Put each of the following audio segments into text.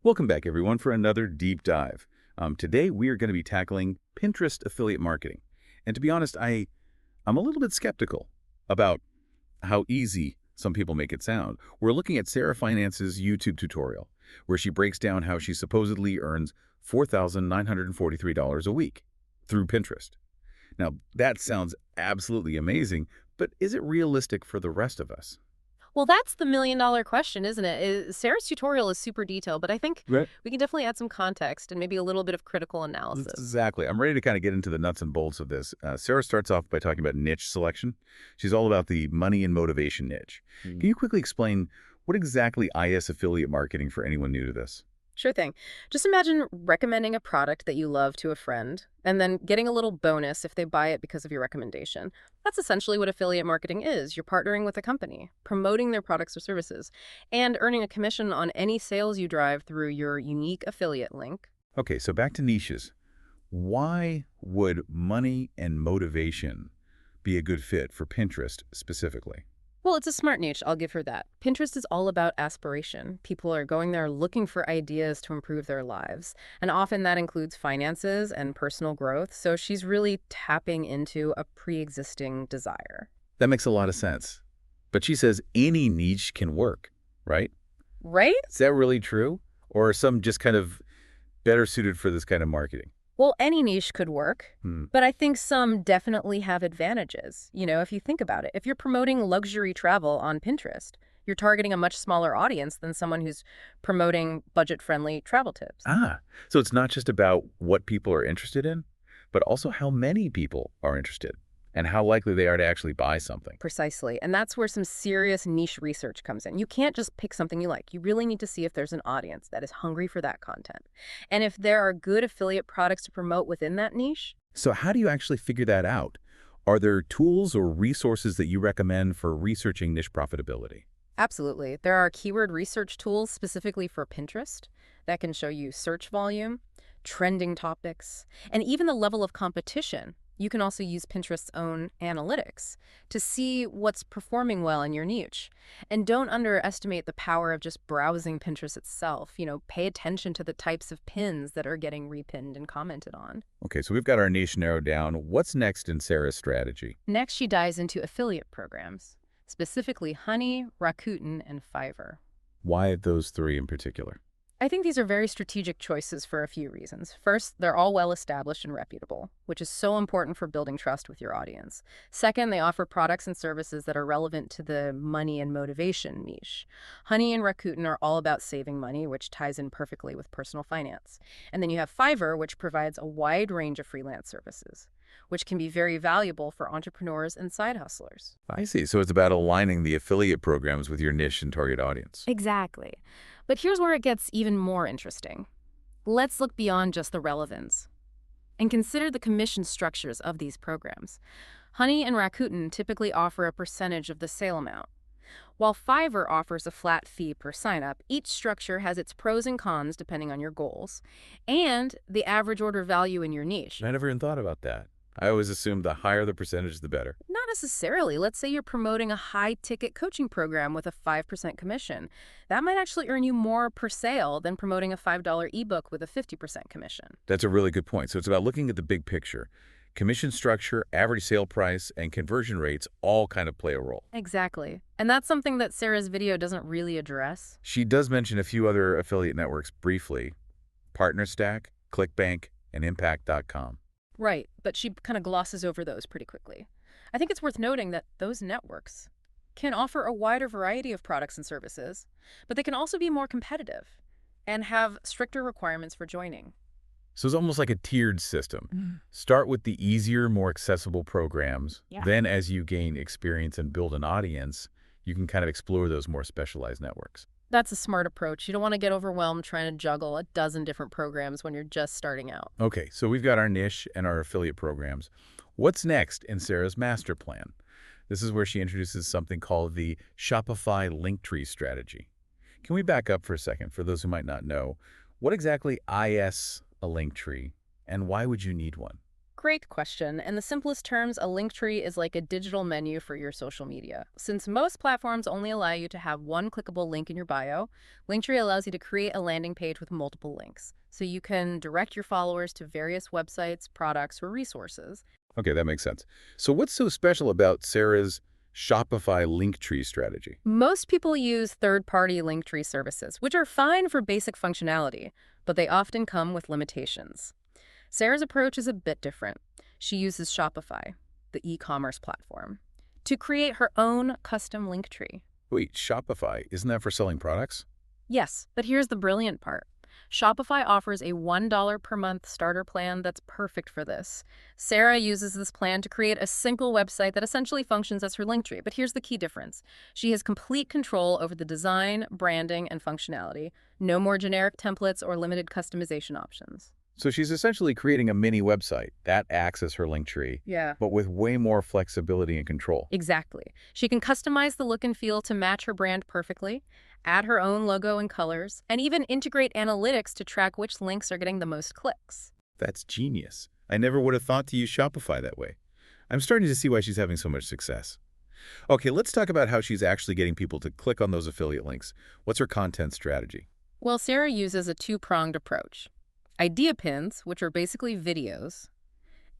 Welcome back, everyone, for another deep dive. Today, we are going to be tackling Pinterest affiliate marketing. And to be honest, I'm a little bit skeptical about how easy some people make it sound. We're looking at Sarah Finance's YouTube tutorial, where she breaks down how she supposedly earns $4,943 a week through Pinterest. Now, that sounds absolutely amazing, but is it realistic for the rest of us? Well, that's the million-dollar question, isn't it? Sarah's tutorial is super detailed, but I think Right. we can definitely add some context and maybe a little bit of critical That's analysis. exactly. I'm ready to kind of get into the nuts and bolts of this. Sarah starts off by talking about niche selection. She's all about the money and motivation niche. Hmm. Can you quickly explain what exactly IS affiliate marketing for anyone new to this? Sure thing. Just imagine recommending a product that you love to a friend and then getting a little bonus if they buy it because of your recommendation. That's essentially what affiliate marketing is. You're partnering with a company, promoting their products or services, and earning a commission on any sales you drive through your unique affiliate link. Okay, so back to niches. Why would money and motivation be a good fit for Pinterest specifically? Well, it's a smart niche, I'll give her that. Pinterest is all about aspiration. People are going there looking for ideas to improve their lives. And often that includes finances and personal growth. So she's really tapping into a pre-existing desire. That makes a lot of sense. But she says any niche can work, right? Right? Is that really true? Or are some just kind of better suited for this kind of marketing? Well, any niche could work, Hmm. but I think some definitely have advantages. If you think about it, if you're promoting luxury travel on Pinterest, you're targeting a much smaller audience than someone who's promoting budget-friendly travel tips. So it's not just about what people are interested in, but also how many people are interested and how likely they are to actually buy something. Precisely. And that's where some serious niche research comes in. You can't just pick something you like. You really need to see if there's an audience that is hungry for that content. And if there are good affiliate products to promote within that niche. So how do you actually figure that out? Are there tools or resources that you recommend for researching niche profitability? Absolutely. There are keyword research tools specifically for Pinterest that can show you search volume, trending topics, and even the level of competition. You can also use Pinterest's own analytics to see what's performing well in your niche. And don't underestimate the power of just browsing Pinterest itself. Pay attention to the types of pins that are getting repinned and commented on. Okay, so we've got our niche narrowed down. What's next in Sarah's strategy? Next, she dives into affiliate programs, specifically Honey, Rakuten, and Fiverr. Why those three in particular? I think these are very strategic choices for a few reasons. First, they're all well established and reputable, which is so important for building trust with your audience. Second, they offer products and services that are relevant to the money and motivation niche. Honey and Rakuten are all about saving money, which ties in perfectly with personal finance. And then you have Fiverr, which provides a wide range of freelance services, which can be very valuable for entrepreneurs and side hustlers. I see. So it's about aligning the affiliate programs with your niche and target audience. Exactly. But here's where it gets even more interesting. Let's look beyond just the relevance and consider the commission structures of these programs. Honey and Rakuten typically offer a percentage of the sale amount. While Fiverr offers a flat fee per signup, each structure has its pros and cons depending on your goals and the average order value in your niche. I never even thought about that. I always assumed the higher the percentage, the better. Not necessarily. Let's say you're promoting a high-ticket coaching program with a 5% commission. That might actually earn you more per sale than promoting a $5 ebook with a 50% commission. That's a really good point. So it's about looking at the big picture. Commission structure, average sale price, and conversion rates all kind of play a role. Exactly. And that's something that Sarah's video doesn't really address. She does mention a few other affiliate networks briefly: PartnerStack, ClickBank, and Impact.com. Right, but she kind of glosses over those pretty quickly. I think it's worth noting that those networks can offer a wider variety of products and services, but they can also be more competitive and have stricter requirements for joining. So it's almost like a tiered system. Start with the easier, more accessible programs. Yeah. Then as you gain experience and build an audience, you can kind of explore those more specialized networks. That's a smart approach. You don't want to get overwhelmed trying to juggle a dozen different programs when you're just starting out. Okay, so we've got our niche and our affiliate programs. What's next in Sarah's master plan? This is where she introduces something called the Shopify Linktree strategy. Can we back up for a second for those who might not know? What exactly is a Linktree, and why would you need one? Great question. In the simplest terms, a link tree is like a digital menu for your social media. Since most platforms only allow you to have one clickable link in your bio, Linktree allows you to create a landing page with multiple links. So you can direct your followers to various websites, products, or resources. Okay, that makes sense. So what's so special about Sarah's Shopify Linktree strategy? Most people use third-party Linktree services, which are fine for basic functionality, but they often come with limitations. Sarah's approach is a bit different. She uses Shopify, the e-commerce platform, to create her own custom link tree. Wait, Shopify, isn't that for selling products? Yes, but here's the brilliant part. Shopify offers a $1 per month starter plan that's perfect for this. Sarah uses this plan to create a single website that essentially functions as her link tree. But here's the key difference. She has complete control over the design, branding, and functionality. No more generic templates or limited customization options. So she's essentially creating a mini website that acts as her link tree, Yeah. but with way more flexibility and control. Exactly. She can customize the look and feel to match her brand perfectly, add her own logo and colors, and even integrate analytics to track which links are getting the most clicks. That's genius. I never would have thought to use Shopify that way. I'm starting to see why she's having so much success. Okay, let's talk about how she's actually getting people to click on those affiliate links. What's her content strategy? Well, Sarah uses a two-pronged approach. Idea pins, which are basically videos,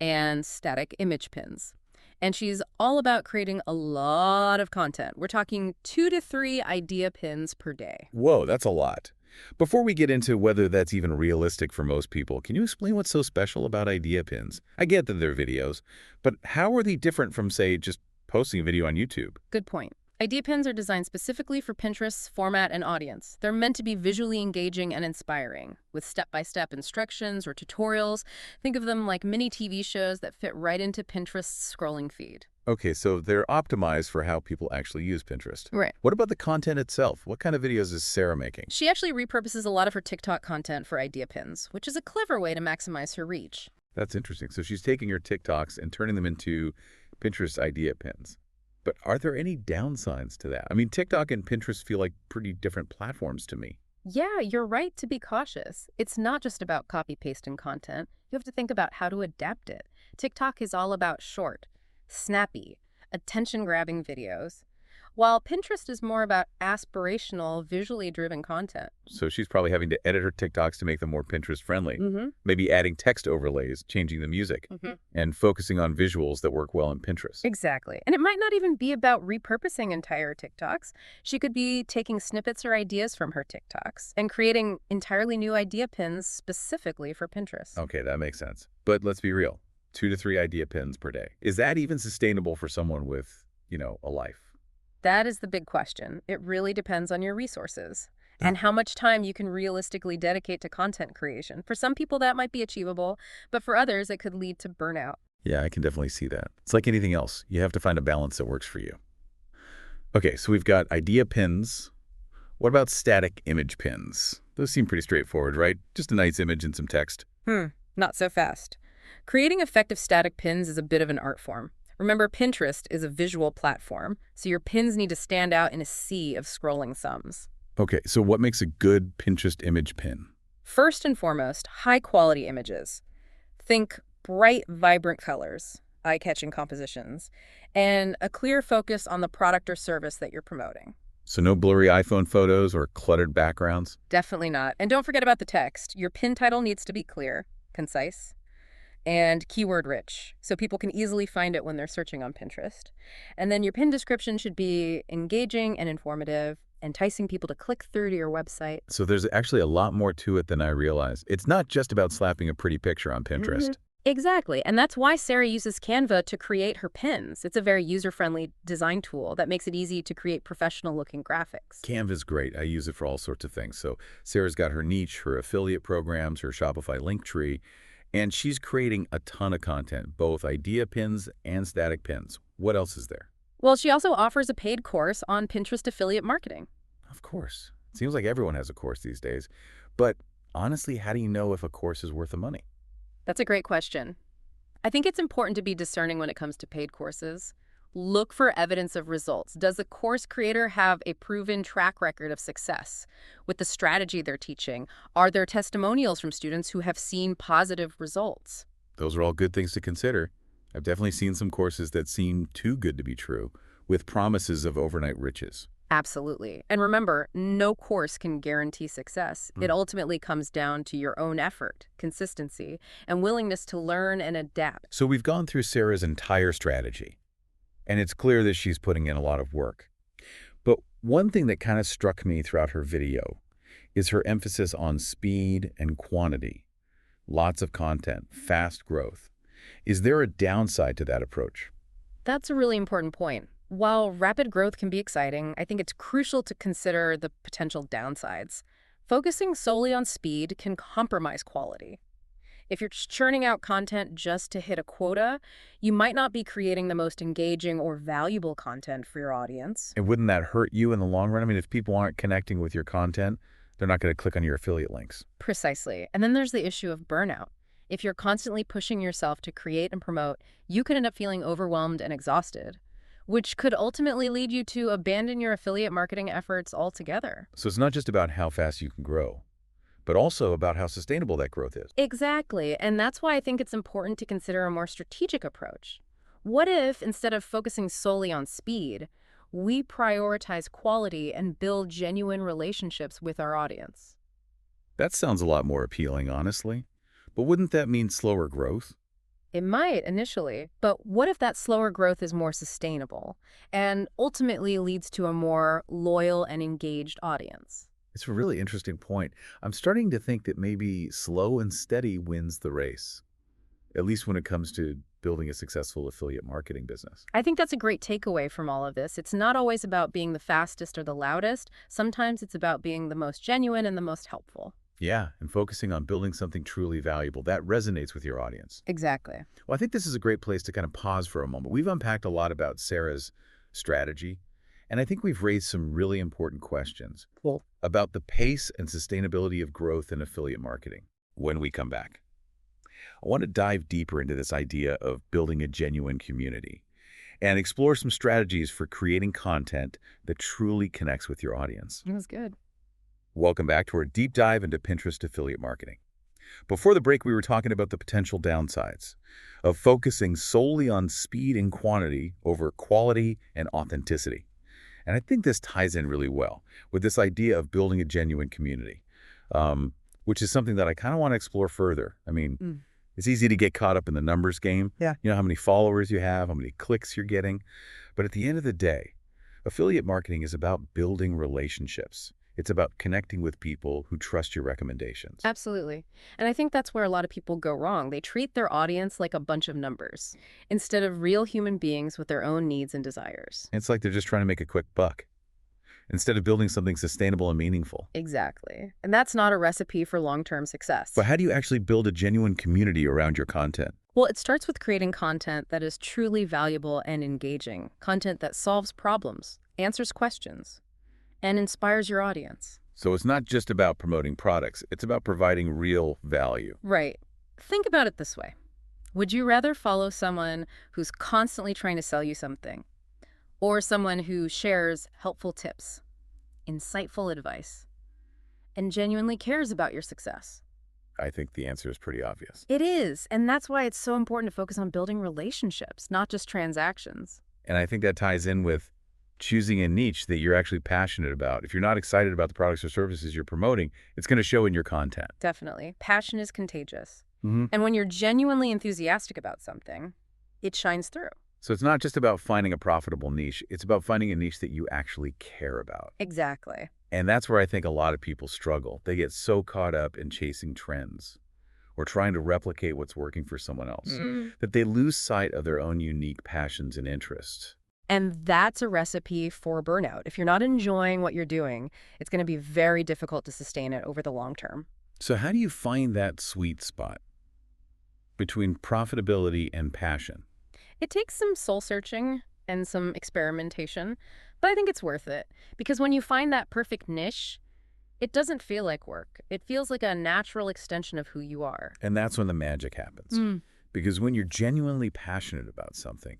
and static image pins. And she's all about creating a lot of content. We're talking 2 to 3 idea pins per day. Whoa, that's a lot. Before we get into whether that's even realistic for most people, can you explain what's so special about idea pins? I get that they're videos, but how are they different from, say, just posting a video on YouTube? Good point. Idea pins are designed specifically for Pinterest's format and audience. They're meant to be visually engaging and inspiring, with step-by-step instructions or tutorials. Think of them like mini TV shows that fit right into Pinterest's scrolling feed. Okay, so they're optimized for how people actually use Pinterest. Right. What about the content itself? What kind of videos is Sarah making? She actually repurposes a lot of her TikTok content for idea pins, which is a clever way to maximize her reach. That's interesting. So she's taking her TikToks and turning them into Pinterest idea pins. But are there any downsides to that? I mean, TikTok and Pinterest feel like pretty different platforms to me. Yeah, you're right to be cautious. It's not just about copy-pasting content. You have to think about how to adapt it. TikTok is all about short, snappy, attention-grabbing videos, while Pinterest is more about aspirational, visually driven content. So she's probably having to edit her TikToks to make them more Pinterest-friendly. Mm-hmm. Maybe adding text overlays, changing the music, and focusing on visuals that work well in Pinterest. Exactly. And it might not even be about repurposing entire TikToks. She could be taking snippets or ideas from her TikToks and creating entirely new idea pins specifically for Pinterest. Okay, that makes sense. But let's be real. 2 to 3 idea pins per day. Is that even sustainable for someone with, a life? That is the big question. It really depends on your resources and how much time you can realistically dedicate to content creation. For some people, that might be achievable, but for others, it could lead to burnout. Yeah, I can definitely see that. It's like anything else. You have to find a balance that works for you. Okay, so we've got idea pins. What about static image pins? Those seem pretty straightforward, right? Just a nice image and some text. Not so fast. Creating effective static pins is a bit of an art form. Remember, Pinterest is a visual platform, so your pins need to stand out in a sea of scrolling thumbs. Okay, so what makes a good Pinterest image pin? First and foremost, high-quality images. Think bright, vibrant colors, eye-catching compositions, and a clear focus on the product or service that you're promoting. So no blurry iPhone photos or cluttered backgrounds? Definitely not. And don't forget about the text. Your pin title needs to be clear, concise, and keyword-rich, so people can easily find it when they're searching on Pinterest. And then your pin description should be engaging and informative, enticing people to click through to your website. So there's actually a lot more to it than I realized. It's not just about slapping a pretty picture on Pinterest. Exactly, and that's why Sarah uses Canva to create her pins. It's a very user-friendly design tool that makes it easy to create professional-looking graphics. Canva's great. I use it for all sorts of things. So Sarah's got her niche, her affiliate programs, her Shopify Linktree, and she's creating a ton of content, both idea pins and static pins. What else is there? Well, she also offers a paid course on Pinterest affiliate marketing. Of course. It seems like everyone has a course these days. But honestly, how do you know if a course is worth the money? That's a great question. I think it's important to be discerning when it comes to paid courses. Look for evidence of results. Does the course creator have a proven track record of success with the strategy they're teaching? Are there testimonials from students who have seen positive results? Those are all good things to consider. I've definitely seen some courses that seem too good to be true, with promises of overnight riches. Absolutely. And remember, no course can guarantee success. It ultimately comes down to your own effort, consistency, and willingness to learn and adapt. So we've gone through Sarah's entire strategy, and it's clear that she's putting in a lot of work. But one thing that kind of struck me throughout her video is her emphasis on speed and quantity. Lots of content, fast growth. Is there a downside to that approach? That's a really important point. While rapid growth can be exciting, I think it's crucial to consider the potential downsides. Focusing solely on speed can compromise quality. If you're churning out content just to hit a quota, you might not be creating the most engaging or valuable content for your audience. And wouldn't that hurt you in the long run? I mean, if people aren't connecting with your content, they're not going to click on your affiliate links. Precisely. And then there's the issue of burnout. If you're constantly pushing yourself to create and promote, you could end up feeling overwhelmed and exhausted, which could ultimately lead you to abandon your affiliate marketing efforts altogether. So it's not just about how fast you can grow, but also about how sustainable that growth is. Exactly, and that's why I think it's important to consider a more strategic approach. What if, instead of focusing solely on speed, we prioritize quality and build genuine relationships with our audience? That sounds a lot more appealing, honestly. But wouldn't that mean slower growth? It might initially, but what if that slower growth is more sustainable and ultimately leads to a more loyal and engaged audience? It's a really interesting point. I'm starting to think that maybe slow and steady wins the race, at least when it comes to building a successful affiliate marketing business. I think that's a great takeaway from all of this. It's not always about being the fastest or the loudest. Sometimes it's about being the most genuine and the most helpful. Yeah, and focusing on building something truly valuable, that resonates with your audience. Exactly. Well, I think this is a great place to kind of pause for a moment. We've unpacked a lot about Sarah's strategy, and I think we've raised some really important questions Cool. about the pace and sustainability of growth in affiliate marketing. When we come back, I want to dive deeper into this idea of building a genuine community and explore some strategies for creating content that truly connects with your audience. That was good. Welcome back to our deep dive into Pinterest affiliate marketing. Before the break, we were talking about the potential downsides of focusing solely on speed and quantity over quality and authenticity. And I think this ties in really well with this idea of building a genuine community, which is something that I kind of want to explore further. I mean, it's easy to get caught up in the numbers game. Yeah. You know, how many followers you have, how many clicks you're getting. But at the end of the day, affiliate marketing is about building relationships. It's about connecting with people who trust your recommendations. Absolutely. And I think that's where a lot of people go wrong. They treat their audience like a bunch of numbers instead of real human beings with their own needs and desires. It's like they're just trying to make a quick buck instead of building something sustainable and meaningful. Exactly. And that's not a recipe for long-term success. But how do you actually build a genuine community around your content? Well, it starts with creating content that is truly valuable and engaging, content that solves problems, answers questions, and inspires your audience. So it's not just about promoting products, it's about providing real value. Right. Think about it this way. Would you rather follow someone who's constantly trying to sell you something, or someone who shares helpful tips, insightful advice, and genuinely cares about your success? I think the answer is pretty obvious. It is, and that's why it's so important to focus on building relationships, not just transactions. And I think that ties in with choosing a niche that you're actually passionate about. If you're not excited about the products or services you're promoting, it's going to show in your content. Definitely. Passion is contagious. Mm-hmm. And when you're genuinely enthusiastic about something, it shines through. So it's not just about finding a profitable niche, it's about finding a niche that you actually care about. Exactly. And that's where I think a lot of people struggle. They get so caught up in chasing trends or trying to replicate what's working for someone else that they lose sight of their own unique passions and interests. And that's a recipe for burnout. If you're not enjoying what you're doing, it's going to be very difficult to sustain it over the long term. So how do you find that sweet spot between profitability and passion? It takes some soul searching and some experimentation, but I think it's worth it. Because when you find that perfect niche, it doesn't feel like work. It feels like a natural extension of who you are. And that's when the magic happens. Because when you're genuinely passionate about something,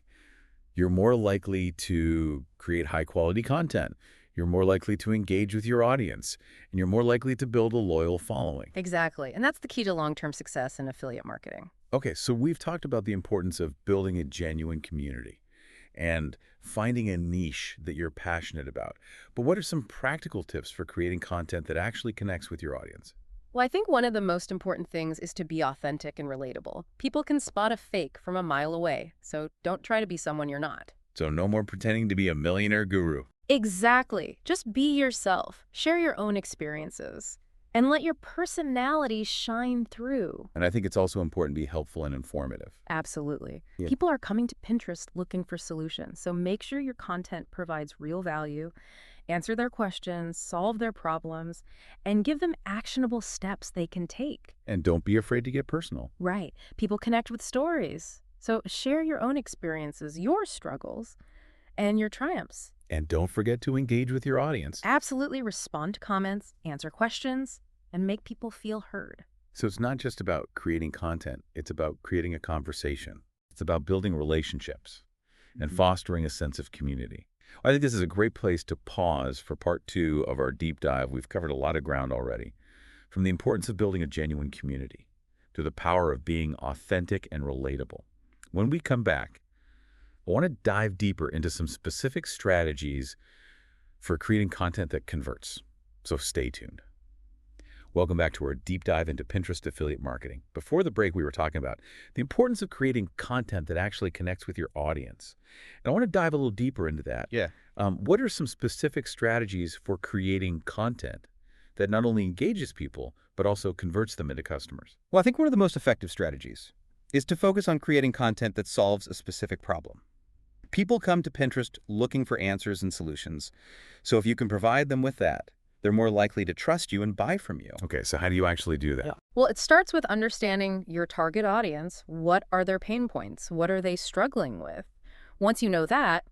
you're more likely to create high-quality content. You're more likely to engage with your audience, and you're more likely to build a loyal following. Exactly. And that's the key to long-term success in affiliate marketing. Okay, so we've talked about the importance of building a genuine community and finding a niche that you're passionate about. But what are some practical tips for creating content that actually connects with your audience? Well, I think one of the most important things is to be authentic and relatable. People can spot a fake from a mile away, so don't try to be someone you're not. So no more pretending to be a millionaire guru. Exactly. Just be yourself. Share your own experiences. And let your personality shine through. And I think it's also important to be helpful and informative. Absolutely. Yeah. People are coming to Pinterest looking for solutions, so make sure your content provides real value, answer their questions, solve their problems, and give them actionable steps they can take. And don't be afraid to get personal. Right. People connect with stories. So share your own experiences, your struggles, and your triumphs. And don't forget to engage with your audience. Absolutely respond to comments, answer questions, and make people feel heard. So it's not just about creating content, it's about creating a conversation. It's about building relationships and fostering a sense of community. I think this is a great place to pause for part 2 of our deep dive. We've covered a lot of ground already. From the importance of building a genuine community to the power of being authentic and relatable. When we come back, I want to dive deeper into some specific strategies for creating content that converts. So stay tuned. Welcome back to our deep dive into Pinterest affiliate marketing. Before the break, we were talking about the importance of creating content that actually connects with your audience. And I want to dive a little deeper into that. Yeah. What are some specific strategies for creating content that not only engages people, but also converts them into customers? Well, I think one of the most effective strategies is to focus on creating content that solves a specific problem. People come to Pinterest looking for answers and solutions. So if you can provide them with that, they're more likely to trust you and buy from you. Okay, so how do you actually do that? Yeah. Well, it starts with understanding your target audience. What are their pain points? What are they struggling with? Once you know that,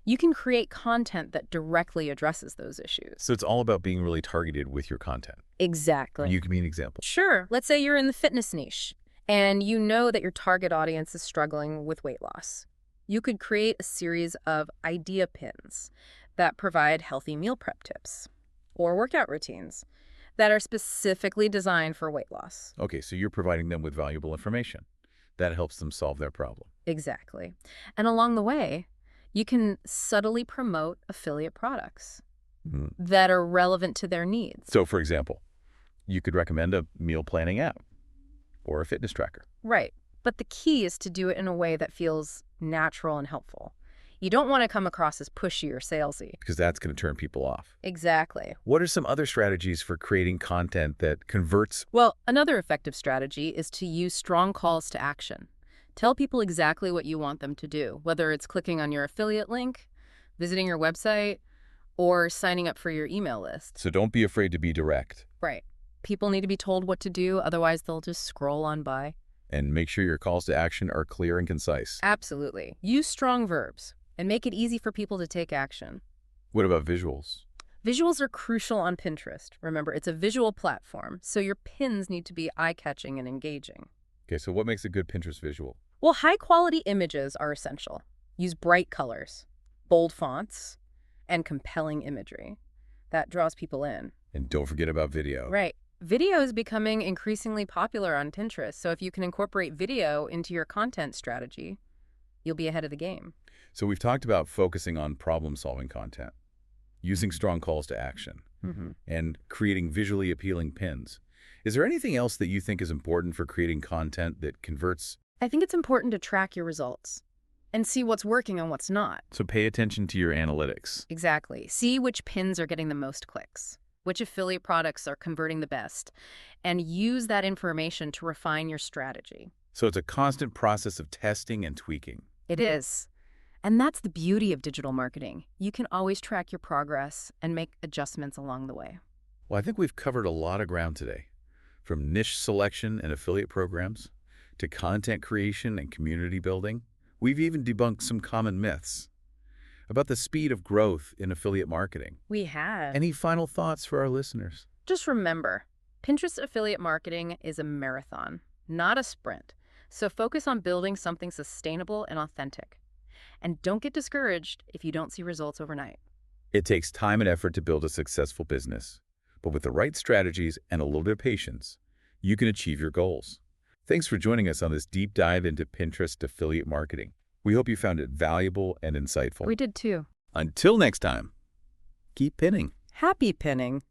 you can create content that directly addresses those issues. So it's all about being really targeted with your content. Exactly. You give me an example. Sure. Let's say you're in the fitness niche and you know that your target audience is struggling with weight loss. You could create a series of idea pins that provide healthy meal prep tips or workout routines that are specifically designed for weight loss. Okay, so you're providing them with valuable information. That helps them solve their problem. Exactly. And along the way, you can subtly promote affiliate products Mhm. that are relevant to their needs. So, for example, you could recommend a meal planning app or a fitness tracker. Right. But the key is to do it in a way that feels natural and helpful. You don't want to come across as pushy or salesy. Because that's going to turn people off. Exactly. What are some other strategies for creating content that converts? Well, another effective strategy is to use strong calls to action. Tell people exactly what you want them to do, whether it's clicking on your affiliate link, visiting your website, or signing up for your email list. So don't be afraid to be direct. Right. People need to be told what to do, otherwise they'll just scroll on by. And make sure your calls to action are clear and concise. Absolutely. Use strong verbs and make it easy for people to take action. What about visuals? Visuals are crucial on Pinterest. Remember, it's a visual platform, so your pins need to be eye-catching and engaging. Okay, so what makes a good Pinterest visual? Well, high-quality images are essential. Use bright colors, bold fonts, and compelling imagery. That draws people in. And don't forget about video. Right. Video is becoming increasingly popular on Pinterest, so if you can incorporate video into your content strategy, you'll be ahead of the game. So we've talked about focusing on problem-solving content, using strong calls to action, and creating visually appealing pins. Is there anything else that you think is important for creating content that converts? I think it's important to track your results and see what's working and what's not. So pay attention to your analytics. Exactly. See which pins are getting the most clicks, which affiliate products are converting the best, and use that information to refine your strategy. So it's a constant process of testing and tweaking. It is. And that's the beauty of digital marketing. You can always track your progress and make adjustments along the way. Well, I think we've covered a lot of ground today, from niche selection and affiliate programs to content creation and community building. We've even debunked some common myths about the speed of growth in affiliate marketing. We have. Any final thoughts for our listeners? Just remember, Pinterest affiliate marketing is a marathon, not a sprint. So focus on building something sustainable and authentic. And don't get discouraged if you don't see results overnight. It takes time and effort to build a successful business, but with the right strategies and a little bit of patience, you can achieve your goals. Thanks for joining us on this deep dive into Pinterest affiliate marketing. We hope you found it valuable and insightful. We did too. Until next time, keep pinning. Happy pinning.